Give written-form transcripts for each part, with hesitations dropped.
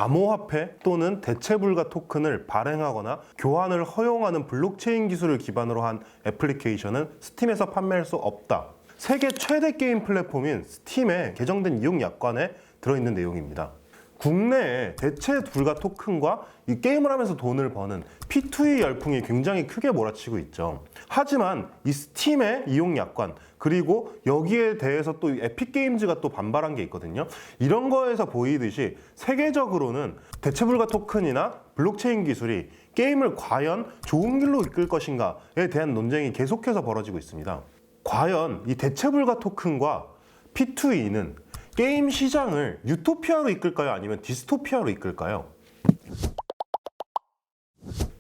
암호화폐 또는 대체불가 토큰을 발행하거나 교환을 허용하는 블록체인 기술을 기반으로 한 애플리케이션은 스팀에서 판매할 수 없다. 세계 최대 게임 플랫폼인 스팀에 개정된 이용 약관에 들어있는 내용입니다. 국내에 대체 불가 토큰과 이 게임을 하면서 돈을 버는 P2E 열풍이 굉장히 크게 몰아치고 있죠. 하지만 이 스팀의 이용 약관 그리고 여기에 대해서 또 에픽게임즈가 또 반발한 게 있거든요. 이런 거에서 보이듯이 세계적으로는 대체 불가 토큰이나 블록체인 기술이 게임을 과연 좋은 길로 이끌 것인가에 대한 논쟁이 계속해서 벌어지고 있습니다. 과연 이 대체 불가 토큰과 P2E는 게임 시장을 유토피아로 이끌까요? 아니면 디스토피아로 이끌까요?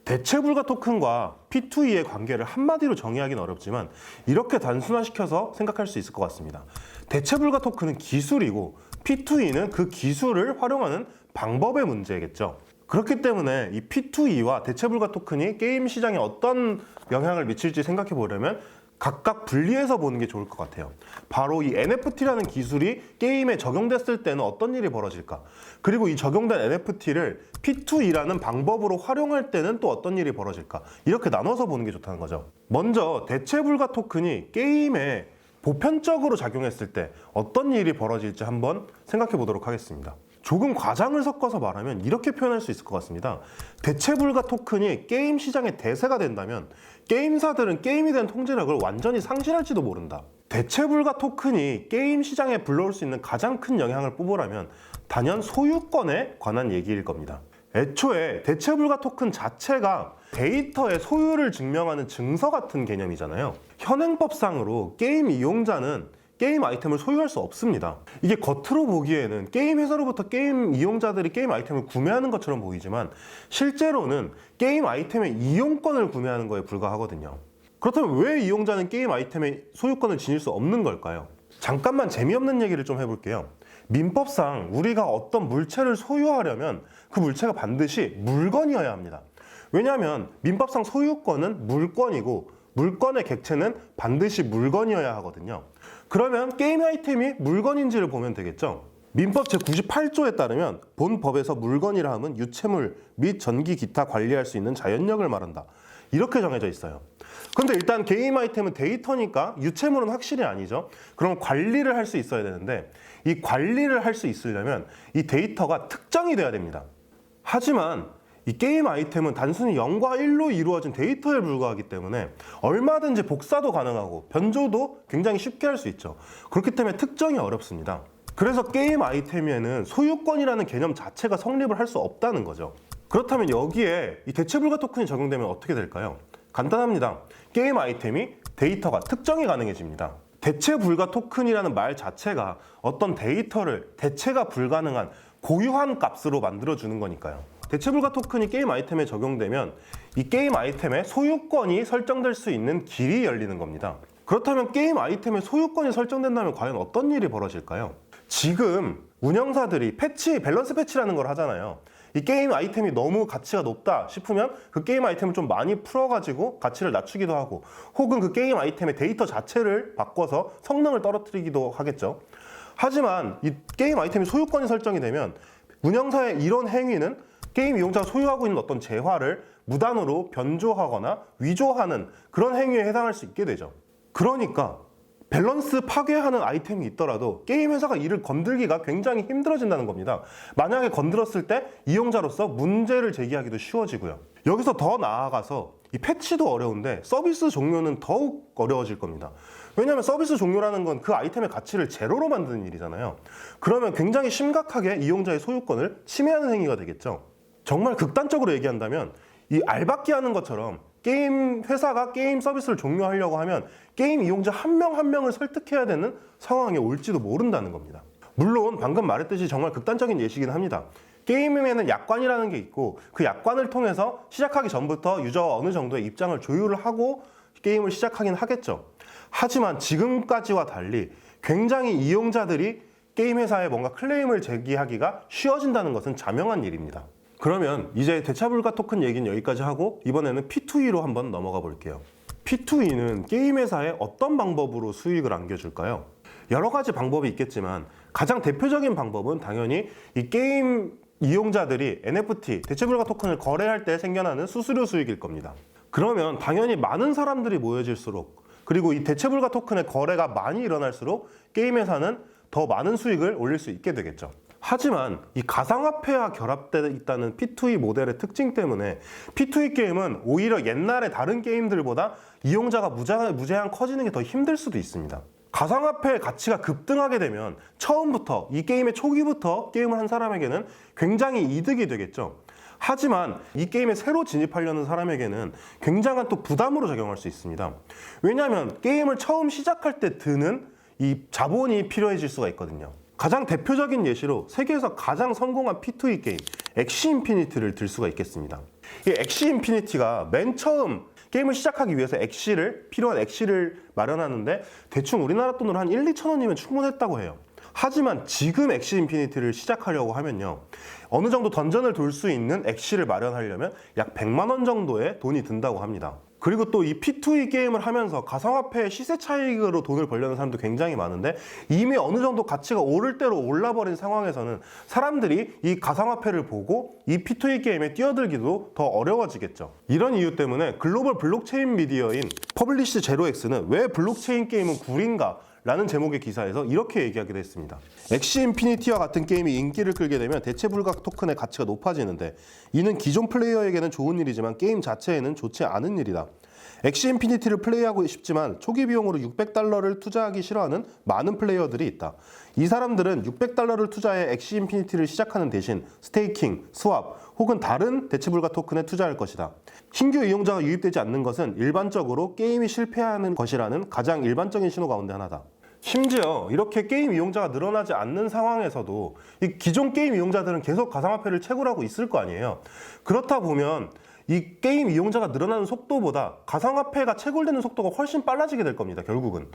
대체불가 토큰과 P2E의 관계를 한마디로 정의하기는 어렵지만 이렇게 단순화시켜서 생각할 수 있을 것 같습니다. 대체불가 토큰은 기술이고 P2E는 그 기술을 활용하는 방법의 문제겠죠. 그렇기 때문에 이 P2E와 대체불가 토큰이 게임 시장에 어떤 영향을 미칠지 생각해 보려면 각각 분리해서 보는 게 좋을 것 같아요. 바로 이 NFT라는 기술이 게임에 적용됐을 때는 어떤 일이 벌어질까? 그리고 이 적용된 NFT를 P2E라는 방법으로 활용할 때는 또 어떤 일이 벌어질까? 이렇게 나눠서 보는 게 좋다는 거죠. 먼저 대체불가 토큰이 게임에 보편적으로 작용했을 때 어떤 일이 벌어질지 한번 생각해 보도록 하겠습니다. 조금 과장을 섞어서 말하면 이렇게 표현할 수 있을 것 같습니다. 대체불가 토큰이 게임 시장의 대세가 된다면 게임사들은 게임에 대한 통제력을 완전히 상실할지도 모른다. 대체불가 토큰이 게임 시장에 불러올 수 있는 가장 큰 영향을 뽑으라면 단연 소유권에 관한 얘기일 겁니다. 애초에 대체불가 토큰 자체가 데이터의 소유를 증명하는 증서 같은 개념이잖아요. 현행법상으로 게임 이용자는 게임 아이템을 소유할 수 없습니다. 이게 겉으로 보기에는 게임 회사로부터 게임 이용자들이 게임 아이템을 구매하는 것처럼 보이지만 실제로는 게임 아이템의 이용권을 구매하는 거에 불과하거든요. 그렇다면 왜 이용자는 게임 아이템의 소유권을 지닐 수 없는 걸까요? 잠깐만 재미없는 얘기를 좀 해볼게요. 민법상 우리가 어떤 물체를 소유하려면 그 물체가 반드시 물건이어야 합니다. 왜냐하면 민법상 소유권은 물건이고 물건의 객체는 반드시 물건이어야 하거든요. 그러면 게임 아이템이 물건인지를 보면 되겠죠. 민법 제98조에 따르면 본 법에서 물건이라 함은 유체물 및 전기 기타 관리할 수 있는 자연력을 말한다. 이렇게 정해져 있어요. 근데 일단 게임 아이템은 데이터니까 유체물은 확실히 아니죠. 그럼 관리를 할 수 있어야 되는데 이 관리를 할 수 있으려면 이 데이터가 특정이 돼야 됩니다. 하지만 이 게임 아이템은 단순히 0과 1로 이루어진 데이터에 불과하기 때문에 얼마든지 복사도 가능하고 변조도 굉장히 쉽게 할 수 있죠. 그렇기 때문에 특정이 어렵습니다. 그래서 게임 아이템에는 소유권이라는 개념 자체가 성립을 할 수 없다는 거죠. 그렇다면 여기에 이 대체불가 토큰이 적용되면 어떻게 될까요? 간단합니다. 게임 아이템이 데이터가 특정이 가능해집니다. 대체불가 토큰이라는 말 자체가 어떤 데이터를 대체가 불가능한 고유한 값으로 만들어주는 거니까요. 대체불가 토큰이 게임 아이템에 적용되면 이 게임 아이템의 소유권이 설정될 수 있는 길이 열리는 겁니다. 그렇다면 게임 아이템의 소유권이 설정된다면 과연 어떤 일이 벌어질까요? 지금 운영사들이 밸런스 패치라는 걸 하잖아요. 이 게임 아이템이 너무 가치가 높다 싶으면 그 게임 아이템을 좀 많이 풀어가지고 가치를 낮추기도 하고 혹은 그 게임 아이템의 데이터 자체를 바꿔서 성능을 떨어뜨리기도 하겠죠. 하지만 이 게임 아이템이 소유권이 설정이 되면 운영사의 이런 행위는 게임 이용자가 소유하고 있는 어떤 재화를 무단으로 변조하거나 위조하는 그런 행위에 해당할 수 있게 되죠. 그러니까 밸런스 파괴하는 아이템이 있더라도 게임 회사가 이를 건들기가 굉장히 힘들어진다는 겁니다. 만약에 건드렸을 때 이용자로서 문제를 제기하기도 쉬워지고요. 여기서 더 나아가서 이 패치도 어려운데 서비스 종료는 더욱 어려워질 겁니다. 왜냐하면 서비스 종료라는 건 그 아이템의 가치를 제로로 만드는 일이잖아요. 그러면 굉장히 심각하게 이용자의 소유권을 침해하는 행위가 되겠죠. 정말 극단적으로 얘기한다면 이 알박기 하는 것처럼 게임 회사가 게임 서비스를 종료하려고 하면 게임 이용자 한 명 한 명을 설득해야 되는 상황에 올지도 모른다는 겁니다. 물론 방금 말했듯이 정말 극단적인 예시긴 합니다. 게임에는 약관이라는 게 있고 그 약관을 통해서 시작하기 전부터 유저가 어느 정도의 입장을 조율을 하고 게임을 시작하긴 하겠죠. 하지만 지금까지와 달리 굉장히 이용자들이 게임 회사에 뭔가 클레임을 제기하기가 쉬워진다는 것은 자명한 일입니다. 그러면 이제 대체불가 토큰 얘기는 여기까지 하고 이번에는 P2E로 한번 넘어가 볼게요. P2E는 게임 회사에 어떤 방법으로 수익을 안겨줄까요? 여러 가지 방법이 있겠지만 가장 대표적인 방법은 당연히 이 게임이 이용자들이 NFT, 대체불가 토큰을 거래할 때 생겨나는 수수료 수익일 겁니다. 그러면 당연히 많은 사람들이 모여질수록, 그리고 이 대체불가 토큰의 거래가 많이 일어날수록 게임 회사는 더 많은 수익을 올릴 수 있게 되겠죠. 하지만 이 가상화폐와 결합되어 있다는 P2E 모델의 특징 때문에 P2E 게임은 오히려 옛날의 다른 게임들보다 이용자가 무제한 커지는 게 더 힘들 수도 있습니다. 가상화폐의 가치가 급등하게 되면 처음부터, 이 게임의 초기부터 게임을 한 사람에게는 굉장히 이득이 되겠죠. 하지만 이 게임에 새로 진입하려는 사람에게는 굉장한 또 부담으로 작용할 수 있습니다. 왜냐하면 게임을 처음 시작할 때 드는 이 자본이 필요해질 수가 있거든요. 가장 대표적인 예시로 세계에서 가장 성공한 P2E 게임 엑시 인피니티를 들 수가 있겠습니다. 이 엑시 인피니티가 맨 처음 게임을 시작하기 위해서 필요한 엑시를 마련하는데 대충 우리나라 돈으로 한 1, 2천 원이면 충분했다고 해요. 하지만 지금 엑시 인피니티를 시작하려고 하면요, 어느 정도 던전을 돌 수 있는 엑시를 마련하려면 약 100만 원 정도의 돈이 든다고 합니다. 그리고 또 이 P2E 게임을 하면서 가상화폐의 시세 차익으로 돈을 벌려는 사람도 굉장히 많은데, 이미 어느 정도 가치가 오를 대로 올라버린 상황에서는 사람들이 이 가상화폐를 보고 이 P2E 게임에 뛰어들기도 더 어려워지겠죠. 이런 이유 때문에 글로벌 블록체인 미디어인 퍼블리시 제로엑스는 왜 블록체인 게임은 구린가? 라는 제목의 기사에서 이렇게 얘기하기도 했습니다. 엑시 인피니티와 같은 게임이 인기를 끌게 되면 대체불가 토큰의 가치가 높아지는데, 이는 기존 플레이어에게는 좋은 일이지만 게임 자체에는 좋지 않은 일이다. 엑시 인피니티를 플레이하고 싶지만 초기 비용으로 $600를 투자하기 싫어하는 많은 플레이어들이 있다. 이 사람들은 $600를 투자해 엑시 인피니티를 시작하는 대신 스테이킹, 스왑 혹은 다른 대체불가 토큰에 투자할 것이다. 신규 이용자가 유입되지 않는 것은 일반적으로 게임이 실패하는 것이라는 가장 일반적인 신호 가운데 하나다. 심지어 이렇게 게임 이용자가 늘어나지 않는 상황에서도 이 기존 게임 이용자들은 계속 가상화폐를 채굴하고 있을 거 아니에요. 그렇다 보면 이 게임 이용자가 늘어나는 속도보다 가상화폐가 채굴되는 속도가 훨씬 빨라지게 될 겁니다, 결국은.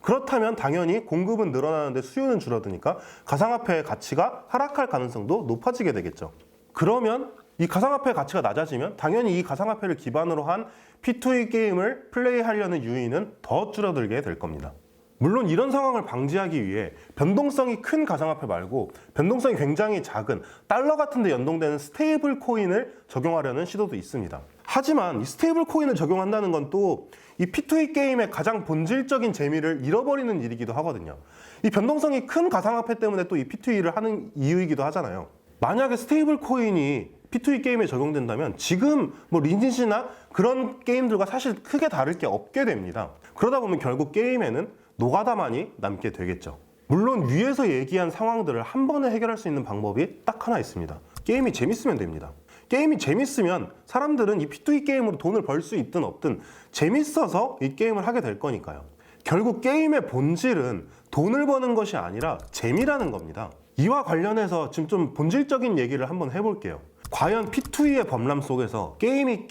그렇다면 당연히 공급은 늘어나는데 수요는 줄어드니까 가상화폐의 가치가 하락할 가능성도 높아지게 되겠죠. 그러면 이 가상화폐의 가치가 낮아지면 당연히 이 가상화폐를 기반으로 한 P2E 게임을 플레이하려는 유인은 더 줄어들게 될 겁니다. 물론 이런 상황을 방지하기 위해 변동성이 큰 가상화폐 말고 변동성이 굉장히 작은 달러 같은 데 연동되는 스테이블 코인을 적용하려는 시도도 있습니다. 하지만 이 스테이블 코인을 적용한다는 건 또 이 P2E 게임의 가장 본질적인 재미를 잃어버리는 일이기도 하거든요. 이 변동성이 큰 가상화폐 때문에 또 이 P2E를 하는 이유이기도 하잖아요. 만약에 스테이블 코인이 P2E 게임에 적용된다면 지금 리니지나 그런 게임들과 사실 크게 다를 게 없게 됩니다. 그러다 보면 결국 게임에는 노가다만이 남게 되겠죠. 물론 위에서 얘기한 상황들을 한 번에 해결할 수 있는 방법이 딱 하나 있습니다. 게임이 재밌으면 됩니다. 게임이 재밌으면 사람들은 이 P2E 게임으로 돈을 벌 수 있든 없든 재밌어서 이 게임을 하게 될 거니까요. 결국 게임의 본질은 돈을 버는 것이 아니라 재미라는 겁니다. 이와 관련해서 지금 좀 본질적인 얘기를 한번 해볼게요. 과연 P2E의 범람 속에서 게임이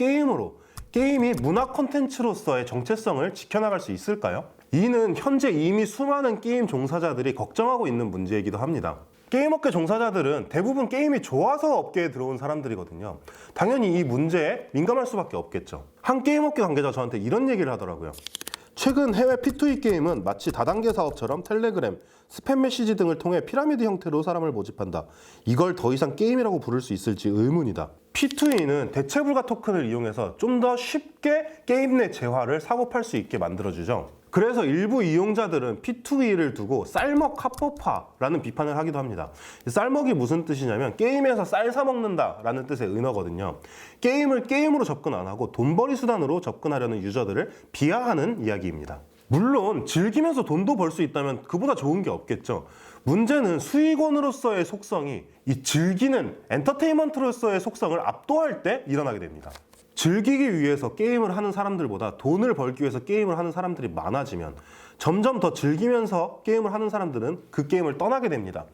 문화 콘텐츠로서의 정체성을 지켜나갈 수 있을까요? 이는 현재 이미 수많은 게임 종사자들이 걱정하고 있는 문제이기도 합니다. 게임업계 종사자들은 대부분 게임이 좋아서 업계에 들어온 사람들이거든요. 당연히 이 문제에 민감할 수밖에 없겠죠. 한 게임업계 관계자 저한테 이런 얘기를 하더라고요. 최근 해외 P2E 게임은 마치 다단계 사업처럼 텔레그램, 스팸 메시지 등을 통해 피라미드 형태로 사람을 모집한다. 이걸 더 이상 게임이라고 부를 수 있을지 의문이다. P2E는 대체불가 토큰을 이용해서 좀 더 쉽게 게임 내 재화를 사고 팔 수 있게 만들어주죠. 그래서 일부 이용자들은 P2E를 두고 쌀먹 합법화라는 비판을 하기도 합니다. 쌀먹이 무슨 뜻이냐면 게임에서 쌀 사먹는다라는 뜻의 은어거든요. 게임을 게임으로 접근 안 하고 돈벌이 수단으로 접근하려는 유저들을 비하하는 이야기입니다. 물론 즐기면서 돈도 벌 수 있다면 그보다 좋은 게 없겠죠. 문제는 수익원으로서의 속성이 이 즐기는 엔터테인먼트로서의 속성을 압도할 때 일어나게 됩니다. 즐기기 위해서 게임을 하는 사람들보다 돈을 벌기 위해서 게임을 하는 사람들이 많아지면 점점 더 즐기면서 게임을 하는 사람들은 그 게임을 떠나게 됩니다.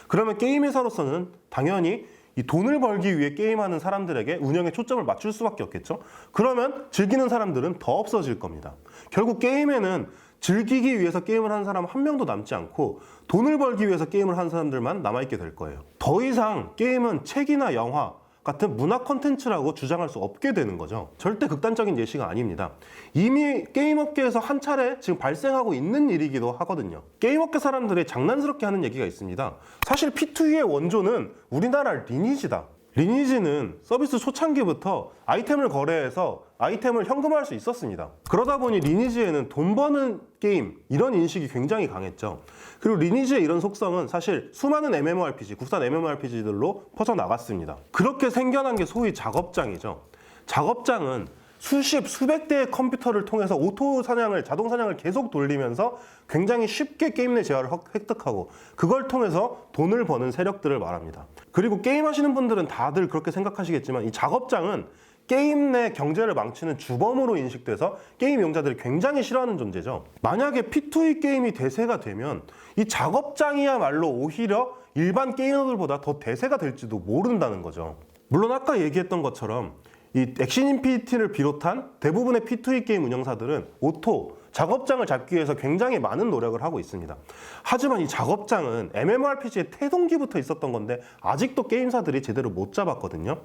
그러면 게임 회사로서는 당연히 이 돈을 벌기 위해 게임하는 사람들에게 운영에 초점을 맞출 수밖에 없겠죠. 그러면 즐기는 사람들은 더 없어질 겁니다. 결국 게임에는 즐기기 위해서 게임을 하는 사람 한 명도 남지 않고 돈을 벌기 위해서 게임을 하는 사람들만 남아있게 될 거예요. 더 이상 게임은 책이나 영화, 같은 문화 콘텐츠라고 주장할 수 없게 되는 거죠. 절대 극단적인 예시가 아닙니다. 이미 게임업계에서 한 차례 지금 발생하고 있는 일이기도 하거든요. 게임업계 사람들이 장난스럽게 하는 얘기가 있습니다. 사실 P2E의 원조는 우리나라 리니지다. 리니지는 서비스 초창기부터 아이템을 거래해서 아이템을 현금화할 수 있었습니다. 그러다 보니 리니지에는 돈 버는 게임 이런 인식이 굉장히 강했죠. 그리고 리니지의 이런 속성은 사실 수많은 MMORPG, 국산 MMORPG들로 퍼져나갔습니다. 그렇게 생겨난 게 소위 작업장이죠. 작업장은 수십, 수백 대의 컴퓨터를 통해서 오토 사냥을, 자동 사냥을 계속 돌리면서 굉장히 쉽게 게임 내 재화를 획득하고 그걸 통해서 돈을 버는 세력들을 말합니다. 그리고 게임하시는 분들은 다들 그렇게 생각하시겠지만 이 작업장은 게임 내 경제를 망치는 주범으로 인식돼서 게임 이용자들이 굉장히 싫어하는 존재죠. 만약에 P2E 게임이 대세가 되면 이 작업장이야말로 오히려 일반 게이머들보다 더 대세가 될지도 모른다는 거죠. 물론 아까 얘기했던 것처럼 이 액션 인피니티를 비롯한 대부분의 P2E 게임 운영사들은 오토, 작업장을 잡기 위해서 굉장히 많은 노력을 하고 있습니다. 하지만 이 작업장은 MMORPG의 태동기부터 있었던 건데 아직도 게임사들이 제대로 못 잡았거든요.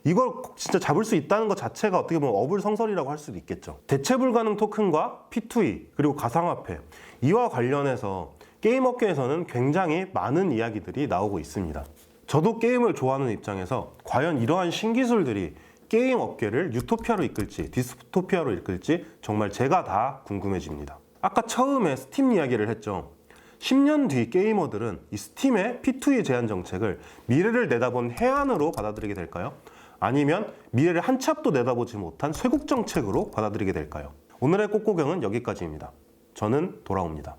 이걸 진짜 잡을 수 있다는 것 자체가 어떻게 보면 어불성설이라고 할 수도 있겠죠. 대체 불가능 토큰과 P2E 그리고 가상화폐 이와 관련해서 게임 업계에서는 굉장히 많은 이야기들이 나오고 있습니다. 저도 게임을 좋아하는 입장에서 과연 이러한 신기술들이 게임 업계를 유토피아로 이끌지 디스토피아로 이끌지 정말 제가 다 궁금해집니다. 아까 처음에 스팀 이야기를 했죠. 10년 뒤 게이머들은 이 스팀의 P2E 제한 정책을 미래를 내다본 해안으로 받아들이게 될까요? 아니면 미래를 한 치 앞도 내다보지 못한 쇄국 정책으로 받아들이게 될까요? 오늘의 꽃구경은 여기까지입니다. 저는 돌아옵니다.